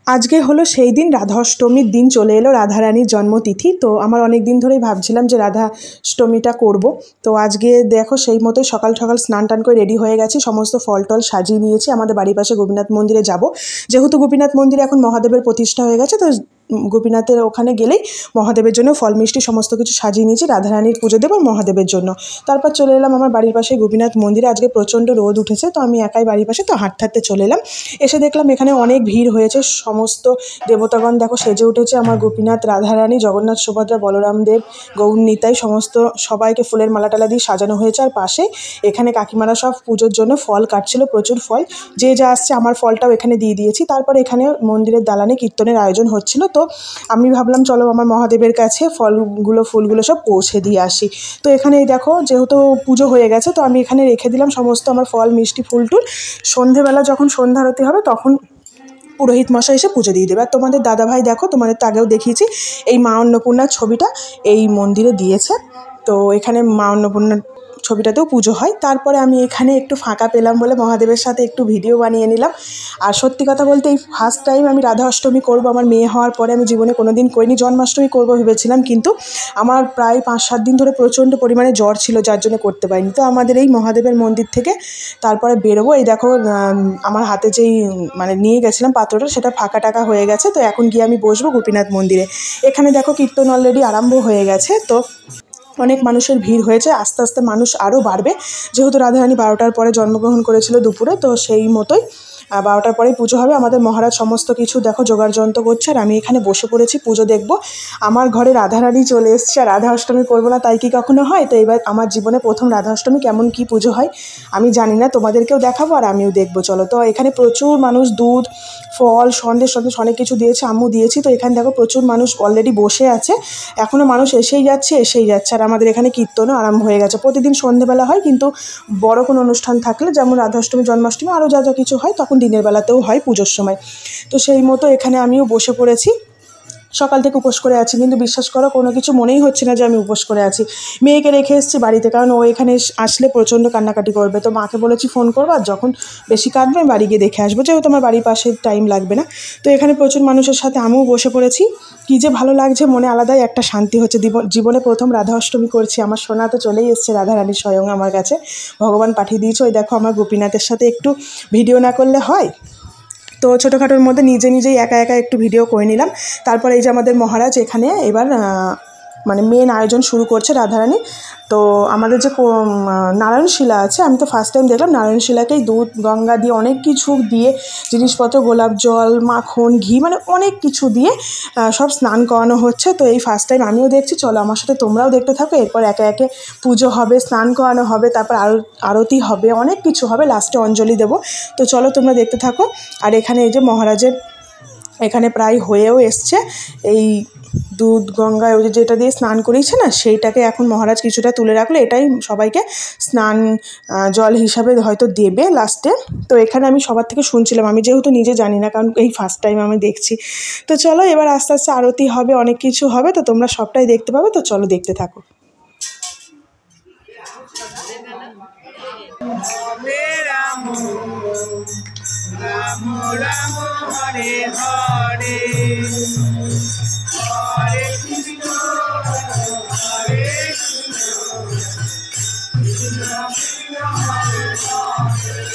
আজকে হলো সেই দিন, রাধাষ্টমীর দিন চলে এলো, রাধারানীর জন্মতিথি। তো আমার অনেক দিন ধরেই ভাবছিলাম যে রাধাষ্টমীটা করব। তো আজকে দেখো সেই মতোই সকাল সকাল স্নান টান করে রেডি হয়ে গেছি, সমস্ত ফল টল সাজিয়ে নিয়েছি। আমাদের বাড়ির পাশে গোপীনাথ মন্দিরে যাব, যেহেতু গোপীনাথ মন্দিরে এখন মহাদেবের প্রতিষ্ঠা হয়ে গেছে। তো গোপীনাথের ওখানে গেলেই মহাদেবের জন্য ফল মিষ্টি সমস্ত কিছু সাজিয়ে নিয়েছি, রাধারানীর পুজো দেবো মহাদেবের জন্য। তারপর চলে এলাম আমার বাড়ির পাশে গোপীনাথ মন্দিরে। আজকে প্রচণ্ড রোদ উঠেছে, তো আমি একাই বাড়ির পাশে, তো হাঁটতে হাঁটতে চলে এলাম। এসে দেখলাম এখানে অনেক ভিড় হয়েছে, সমস্ত দেবতাগণ দেখো সেজে উঠেছে। আমার গোপীনাথ, রাধারানী, জগন্নাথ, সুভদ্রা, বলরাম দেব, গৌর নিতাই সমস্ত সবাইকে ফুলের মালা টালা দিয়ে সাজানো হয়েছে। আর পাশে এখানে কাকিমারা সব পুজোর জন্য ফল কাটছিল, প্রচুর ফল, যে যা আসছে আমার ফলটাও এখানে দিয়ে দিয়েছি। তারপর এখানে মন্দিরের দালানে কীর্তনের আয়োজন হচ্ছিল, তো আমি ভাবলাম চলো আমার মহাদেবের কাছে ফুলগুলো সব পৌঁছে দিয়ে আসি। তো এখানে দেখো যেহেতু পুজো হয়ে গেছে, তো আমি এখানে রেখে দিলাম সমস্ত আমার ফল মিষ্টি ফুল টুল। সন্ধেবেলা যখন সন্ধ্যা আরতি হবে তখন পুরোহিত মশাই এসে পুজো দিয়ে দেবে। আর তোমাদের দাদাভাই দেখো, তোমাদের তো আগেও দেখিয়েছি, এই মা অন্নপূর্ণার ছবিটা এই মন্দিরে দিয়েছে। তো এখানে মা অন্নপূর্ণার ছবিটাতেও পুজো হয়। তারপরে আমি এখানে একটু ফাঁকা পেলাম বলে মহাদেবের সাথে একটু ভিডিও বানিয়ে নিলাম। আর সত্যি কথা বলতে এই ফার্স্ট টাইম আমি রাধা অষ্টমী করবো। আমার মেয়ে হওয়ার পরে আমি জীবনে কোনো দিন করিনি। জন্মাষ্টমী করবো ভেবেছিলাম, কিন্তু আমার প্রায় 5-7 দিন ধরে প্রচণ্ড পরিমাণে জ্বর ছিল, যার জন্য করতে পারিনি। তো আমাদের এই মহাদেবের মন্দির থেকে তারপরে বেরোবো। এই দেখো আমার হাতে যেই নিয়ে গেছিলাম পাত্রটা, সেটা ফাঁকা টাকা হয়ে গেছে। তো এখন গিয়ে আমি বসবো গোপীনাথ মন্দিরে। এখানে দেখো কীর্তন অলরেডি আরম্ভ হয়ে গেছে, তো অনেক মানুষের ভিড় হয়েছে। আস্তে আস্তে মানুষ আরও বাড়বে, যেহেতু রাধারানী 12টার পরে জন্মগ্রহণ করেছিল দুপুরে, তো সেই মতোই 12টার পরেই পুজো হবে। আমাদের মহারাজ সমস্ত কিছু দেখো জোগাড় যন্ত্র করছে, আর আমি এখানে বসে পড়েছি পুজো দেখব। আমার ঘরে রাধারানী চলে এসছে, আর রাধা অষ্টমী করবো না তাই কি কখনো হয়? তো এবার আমার জীবনে প্রথম রাধা অষ্টমী, কেমন কি পুজো হয় আমি জানি না, তোমাদেরকেও দেখাবো আর আমিও দেখবো। চলো। তো এখানে প্রচুর মানুষ দুধ ফল সন্দেশ অনেক কিছু দিয়েছে, আমিও দিয়েছি। তো এখানে দেখো প্রচুর মানুষ অলরেডি বসে আছে, এখনও মানুষ এসেই যাচ্ছে। আর আমাদের এখানে কীর্তনও আরম্ভ হয়ে গেছে। প্রতিদিন সন্ধ্যেবেলা হয়, কিন্তু বড় কোনো অনুষ্ঠান থাকলে, যেমন রাধাষ্টমী, জন্মাষ্টমী, আরও যা যা কিছু হয় তখন দিনের বেলাতেও হয় পুজোর সময়। তো সেই মতো এখানে আমিও বসে পড়েছি। সকাল থেকে উপোস করে আছি, কিন্তু বিশ্বাস করো কোনো কিছু মনেই হচ্ছে না যে আমি উপোস করে আছি। মেয়েকে রেখে এসেছি বাড়িতে, কারণ ও এখানে আসলে প্রচণ্ড কান্নাকাটি করবে। তো মাকে বলেছি ফোন করবো, আর যখন বেশি কাঁদবে আমি বাড়ি গিয়ে দেখে আসবো, যেহেতু আমার বাড়ির পাশে টাইম লাগবে না। তো এখানে প্রচুর মানুষের সাথে আমিও বসে পড়েছি। কী যে ভালো লাগছে, মনে আলাদাই একটা শান্তি হচ্ছে। জীবনে প্রথম রাধা অষ্টমী করছি। আমার সোনা তো চলেই এসছে, রাধারানী স্বয়ং আমার কাছে ভগবান পাঠিয়ে দিয়েছে। ওই দেখো আমার গোপীনাথের সাথে একটু ভিডিও না করলে হয়? তো ছোটোখাটোর মধ্যে নিজেই একা একা একটু ভিডিও করে নিলাম। তারপর এই যে আমাদের মহারাজ এখানে এবার মেন আয়োজন শুরু করছে রাধারানী। তো আমাদের যে নারায়ণশিলা আছে, আমি তো ফার্স্ট টাইম দেখলাম নারায়ণশিলাকেই দুধ গঙ্গা দিয়ে অনেক কিছু দিয়ে জিনিসপত্র, গোলাপ জল, মাখন, ঘি, অনেক কিছু দিয়ে সব স্নান করানো হচ্ছে। তো এই ফার্স্ট টাইম আমিও দেখছি। চলো আমার সাথে তোমরাও দেখতে থাকো। এরপর একে একে পুজো হবে, স্নান করানো হবে, তারপর আরতি হবে, অনেক কিছু হবে, লাস্টে অঞ্জলি দেবো। তো চলো তোমরা দেখতে থাকো। আর এখানে এই যে মহারাজের এখানে প্রায় হয়েও এসছে, এই দুধ গঙ্গা ওই যেটা দিয়ে স্নান করিয়েছে না, সেইটাকে এখন মহারাজ কিছুটা তুলে রাখলো। এটাই সবাইকে স্নান জল হিসাবে হয়তো দেবে লাস্টে। তো এখানে আমি সবার থেকে শুনছিলাম, আমি যেহেতু নিজে জানি না, কারণ এই ফার্স্ট টাইম আমি দেখছি। তো চলো এবার আস্তে আস্তে আরতি হবে, অনেক কিছু হবে, তো তোমরা সবটাই দেখতে পাবে। তো চলো দেখতে থাকো। রাম রাম হরে হরে, হরে কৃষ্ণ হরে কৃষ্ণ, কৃষ্ণ কৃষ্ণ হরে হরে, রাম রাম হরে হরে।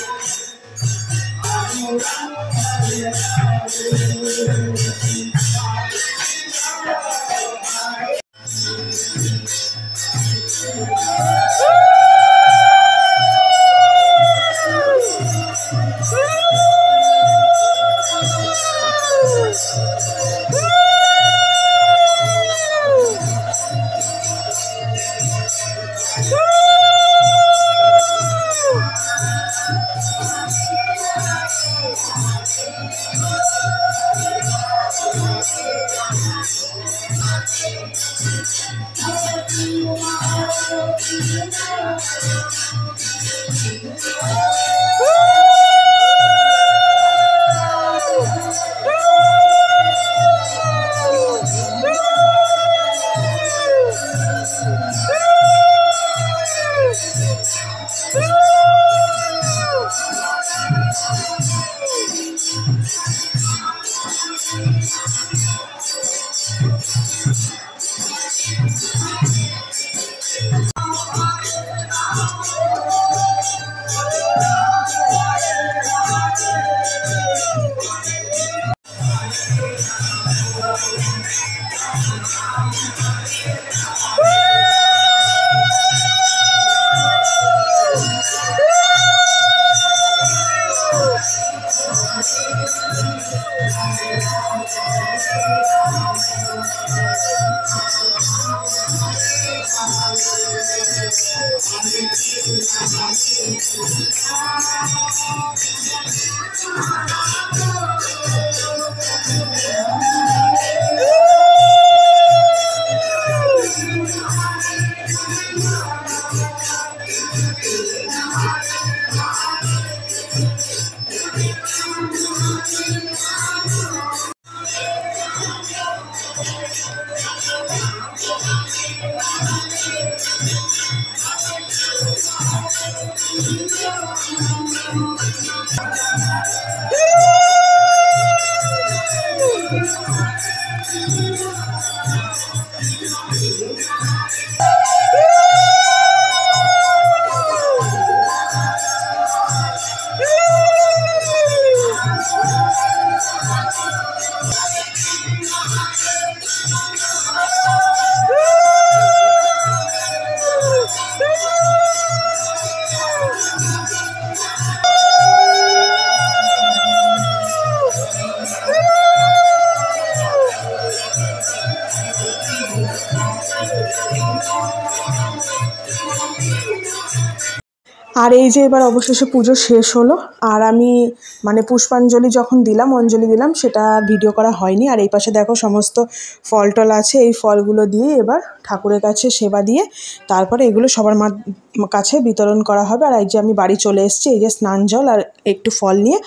আর এই যে এবার অবশেষে পুজো শেষ হলো, আর আমি মানে পুষ্পাঞ্জলি যখন দিলাম, অঞ্জলি দিলাম, সেটা ভিডিও করা হয়নি। আর এই পাশে দেখো সমস্ত ফল টল আছে, এই ফলগুলো দিয়ে এবার ঠাকুরের কাছে সেবা দিয়ে তারপরে এগুলো সবার কাছে বিতরণ করা হবে। আর এই যে আমি বাড়ি চলে এসেছি, এই যে স্নান জল আর একটু ফল নিয়ে,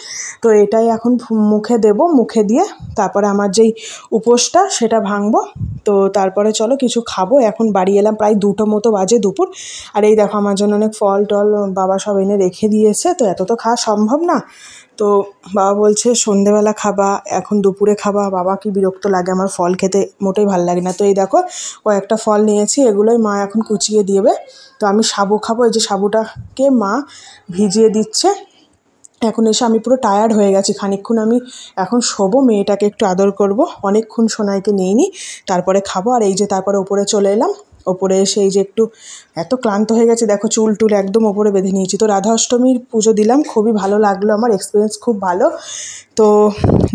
তো এটাই এখন মুখে দেব, মুখে দিয়ে তারপরে আমার যেই উপোসটা সেটা ভাঙবো। তো তারপরে চলো কিছু খাবো। এখন বাড়ি এলাম প্রায় 2টো মতো বাজে দুপুর। আর এই দেখো আমার জন্য অনেক ফল টল বাবা সব এনে রেখে দিয়েছে, তো এত তো খাওয়া সম্ভব না। তো বাবা বলছে সন্ধেবেলা খাবা, এখন দুপুরে খাবা। বাবা কি বিরক্ত লাগে, আমার ফল খেতে মোটেই ভালো লাগে না। তো এই দেখো কয়েকটা ফল নিয়েছি, এগুলোই মা এখন কুচিয়ে দেবে। তো আমি সাবু খাবো, এই যে সাবুটাকে মা ভিজিয়ে দিচ্ছে। এখন এসে আমি পুরো টায়ার্ড হয়ে গেছি, খানিকক্ষণ আমি এখন শোবো, মেয়েটাকে একটু আদর করব, অনেকক্ষণ সোনাইকে নিইনি, তারপরে খাবো। আর এই যে তারপরে ওপরে চলে এলাম, ওপরে এসে এই যে একটু এত ক্লান্ত হয়ে গেছে, দেখো চুল টুল একদম ওপরে বেঁধে নিয়েছি। তো রাধা অষ্টমীর পুজো দিলাম, খুবই ভালো লাগলো, আমার এক্সপিরিয়েন্স খুব ভালো। তো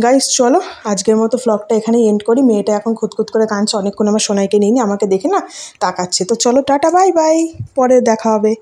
গাইস চলো আজকের মতো ব্লগটা এখানেই এন্ড করি। মেয়েটা এখন খুঁতখুত করে কাঁদছে, অনেকক্ষণ আমার সোনাইকে নিইনি, আমাকে দেখে না তাকাচ্ছে। তো চলো টাটা, বাই বাই, পরে দেখা হবে।